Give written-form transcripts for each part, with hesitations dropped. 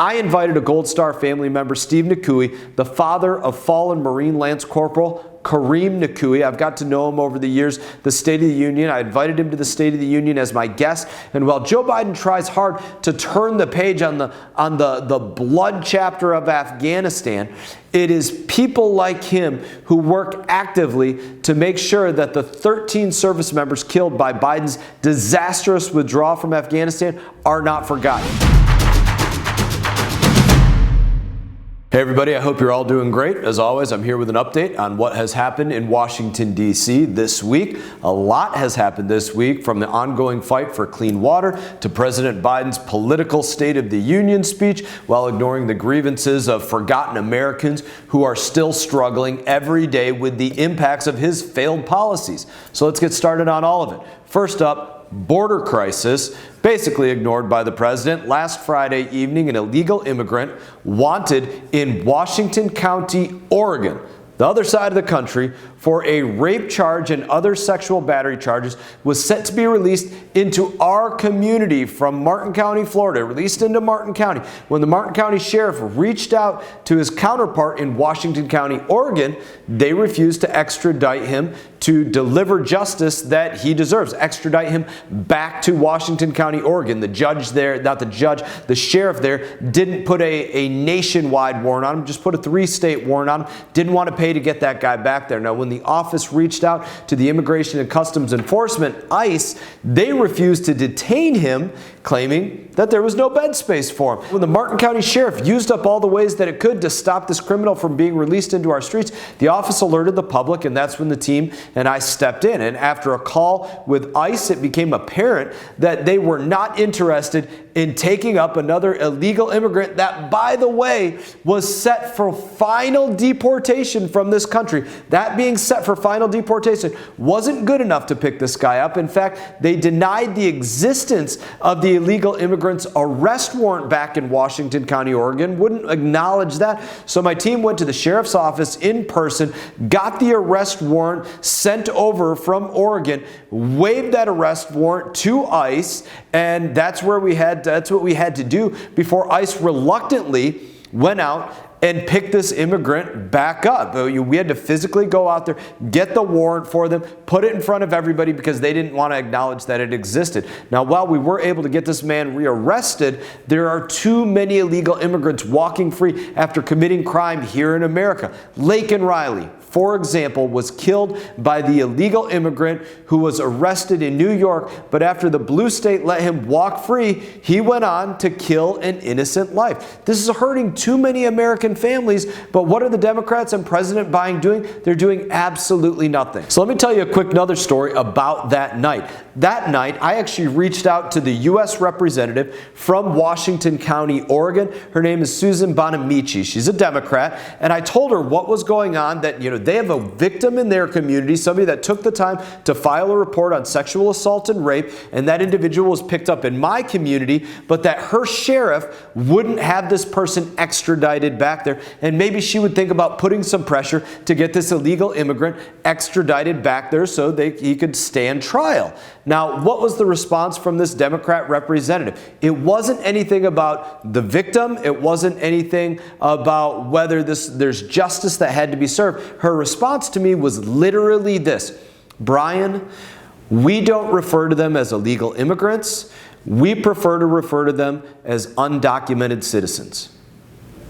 I invited a Gold Star family member, Steve Nakui, the father of fallen Marine Lance Corporal Kareem Nakui. I've got to know him over the years, the State of the Union. I invited him to the State of the Union as my guest. And while Joe Biden tries hard to turn the page on the blood chapter of Afghanistan, it is people like him who work actively to make sure that the 13 service members killed by Biden's disastrous withdrawal from Afghanistan are not forgotten. Hey everybody, I hope you're all doing great. As always, I'm here with an update on what has happened in Washington, D.C. this week. A lot has happened this week, from the ongoing fight for clean water to President Biden's political State of the Union speech, while ignoring the grievances of forgotten Americans who are still struggling every day with the impacts of his failed policies. So let's get started on all of it. First up, border crisis, basically ignored by the president. Last Friday evening, an illegal immigrant wanted in Washington County, Oregon, the other side of the country, for a rape charge and other sexual battery charges, was set to be released into our community from Martin County, Florida, released into Martin County. When the Martin County Sheriff reached out to his counterpart in Washington County, Oregon, they refused to extradite him to deliver justice that he deserves, extradite him back to Washington County, Oregon. The judge there, not the judge, the sheriff there didn't put a nationwide warrant on him, just put a 3-state warrant on him, didn't want to pay to get that guy back there. Now, when the office reached out to the Immigration and Customs Enforcement, ICE, they refused to detain him, claiming that there was no bed space for him. When the Martin County Sheriff used up all the ways that it could to stop this criminal from being released into our streets, the office alerted the public, and that's when the team and I stepped in. And after a call with ICE, it became apparent that they were not interested in taking up another illegal immigrant that, by the way, was set for final deportation from this country. That being set for final deportation wasn't good enough to pick this guy up. In fact, they denied the existence of the illegal immigrant's arrest warrant back in Washington County, Oregon, wouldn't acknowledge that. So my team went to the sheriff's office in person, got the arrest warrant sent over from Oregon, waived that arrest warrant to ICE, and that's what we had to do before ICE reluctantly went out and pick this immigrant back up. We had to physically go out there, get the warrant for them, put it in front of everybody because they didn't want to acknowledge that it existed. Now, while we were able to get this man rearrested, there are too many illegal immigrants walking free after committing crime here in America. Laken Riley, for example, was killed by the illegal immigrant who was arrested in New York, but after the blue state let him walk free, he went on to kill an innocent life. This is hurting too many American families, but what are the Democrats and President Biden doing? They're doing absolutely nothing. So let me tell you a quick another story about that night. That night, I actually reached out to the U.S. representative from Washington County, Oregon. Her name is Susan Bonamici. She's a Democrat, and I told her what was going on, that, they have a victim in their community, somebody that took the time to file a report on sexual assault and rape, and that individual was picked up in my community, but that her sheriff wouldn't have this person extradited back there, and maybe she would think about putting some pressure to get this illegal immigrant extradited back there so he could stand trial. Now, what was the response from this Democrat representative? It wasn't anything about the victim. It wasn't anything about whether there's justice that had to be served. Her response to me was literally this: Brian, we don't refer to them as illegal immigrants. We prefer to refer to them as undocumented citizens.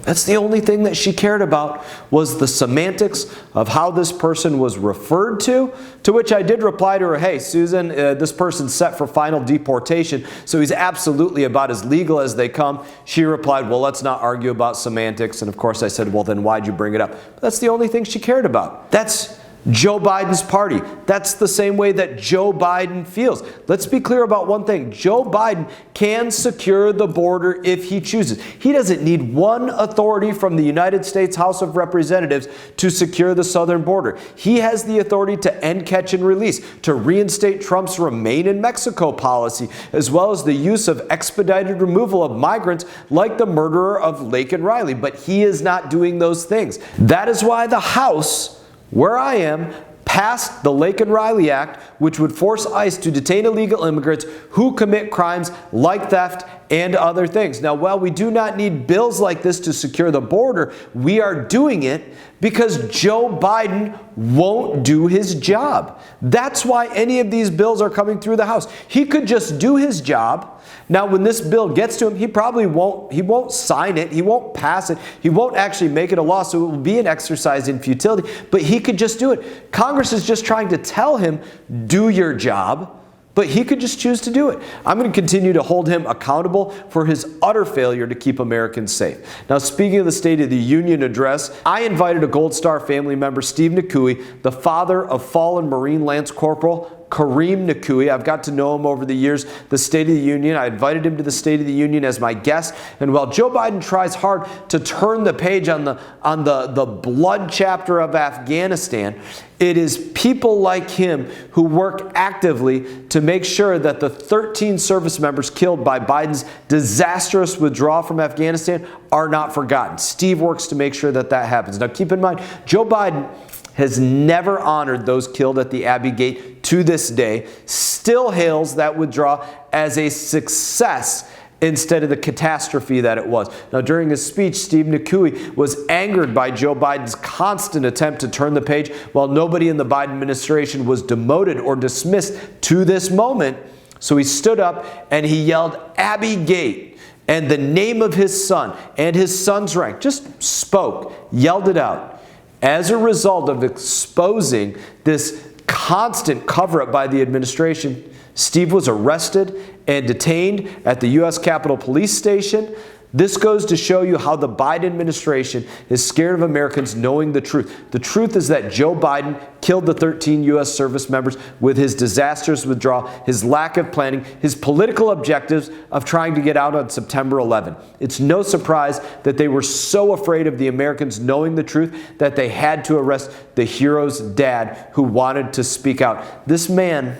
That's the only thing that she cared about, was the semantics of how this person was referred to which I did reply to her, hey, Susan, this person's set for final deportation, so he's absolutely about as legal as they come. She replied, well, let's not argue about semantics. And of course I said, well, then why'd you bring it up? But that's the only thing she cared about. That's Joe Biden's party. That's the same way that Joe Biden feels. Let's be clear about one thing. Joe Biden can secure the border if he chooses. He doesn't need one authority from the United States House of Representatives to secure the southern border. He has the authority to end, catch, and release, to reinstate Trump's Remain in Mexico policy, as well as the use of expedited removal of migrants like the murderer of Laken Riley. But he is not doing those things. That is why the House, where I am, passed the Laken Riley Act, which would force ICE to detain illegal immigrants who commit crimes like theft and other things. Now, while we do not need bills like this to secure the border, we are doing it because Joe Biden won't do his job. That's why any of these bills are coming through the House. He could just do his job. Now, when this bill gets to him, he probably won't sign it. He won't pass it. He won't actually make it a law, so it will be an exercise in futility. But he could just do it. Congress is just trying to tell him, do your job. But he could just choose to do it. I'm going to continue to hold him accountable for his utter failure to keep Americans safe. Now, speaking of the State of the Union address, I invited a Gold Star family member, Steve Nakui, the father of fallen Marine Lance Corporal Kareem Nakui. I've got to know him over the years, the State of the Union. I invited him to the State of the Union as my guest. And while Joe Biden tries hard to turn the page on the blood chapter of Afghanistan, it is people like him who work actively to make sure that the 13 service members killed by Biden's disastrous withdrawal from Afghanistan are not forgotten. Steve works to make sure that that happens. Now, keep in mind, Joe Biden has never honored those killed at the Abbey Gate to this day, still hails that withdrawal as a success instead of the catastrophe that it was. Now, during his speech, Steve Nakui was angered by Joe Biden's constant attempt to turn the page, while nobody in the Biden administration was demoted or dismissed to this moment. So he stood up and he yelled, "Abbey Gate," and the name of his son and his son's rank, just spoke, yelled it out. As a result of exposing this constant cover-up by the administration, Steve was arrested and detained at the U.S. Capitol Police Station. This goes to show you how the Biden administration is scared of Americans knowing the truth. The truth is that Joe Biden killed the 13 U.S. service members with his disastrous withdrawal, his lack of planning, his political objectives of trying to get out on September 11. It's no surprise that they were so afraid of the Americans knowing the truth that they had to arrest the hero's dad who wanted to speak out. This man,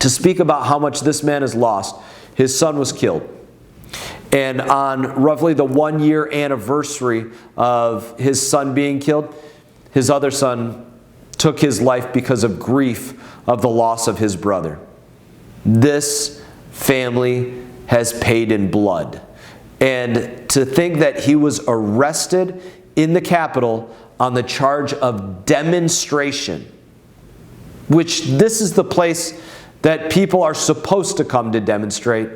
to speak about how much this man has lost, his son was killed. And on roughly the 1-year anniversary of his son being killed, his other son took his life because of grief of the loss of his brother. This family has paid in blood. And to think that he was arrested in the Capitol on the charge of demonstration, which this is the place that people are supposed to come to demonstrate,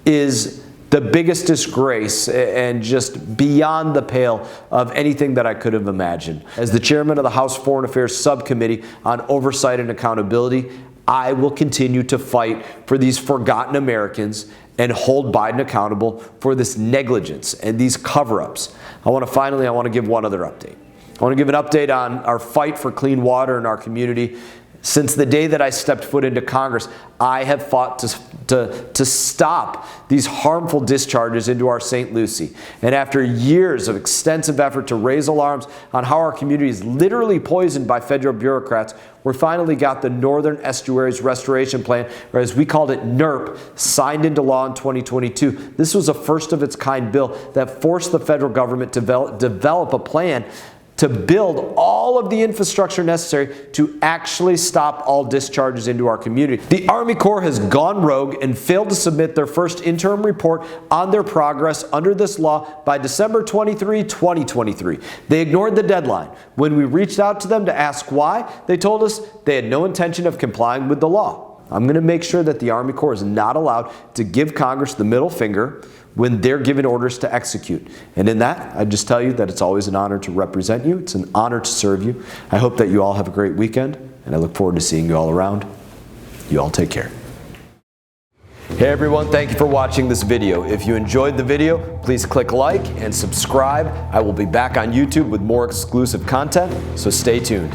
is the biggest disgrace and just beyond the pale of anything that I could have imagined. As the chairman of the House Foreign Affairs Subcommittee on Oversight and Accountability, I will continue to fight for these forgotten Americans and hold Biden accountable for this negligence and these cover-ups. I want to give one other update. I want to give an update on our fight for clean water in our community. Since the day that I stepped foot into Congress, I have fought to stop these harmful discharges into our St. Lucie. And after years of extensive effort to raise alarms on how our community is literally poisoned by federal bureaucrats, we finally got the Northern Estuaries Restoration Plan, or as we called it, NERP, signed into law in 2022. This was a first-of-its-kind bill that forced the federal government to develop a plan to build all of the infrastructure necessary to actually stop all discharges into our community. The Army Corps has gone rogue and failed to submit their first interim report on their progress under this law by December 23, 2023. They ignored the deadline. When we reached out to them to ask why, they told us they had no intention of complying with the law. I'm going to make sure that the Army Corps is not allowed to give Congress the middle finger when they're given orders to execute. And in that, I just tell you that it's always an honor to represent you. It's an honor to serve you. I hope that you all have a great weekend, and I look forward to seeing you all around. You all take care. Hey everyone, thank you for watching this video. If you enjoyed the video, please click like and subscribe. I will be back on YouTube with more exclusive content, so stay tuned.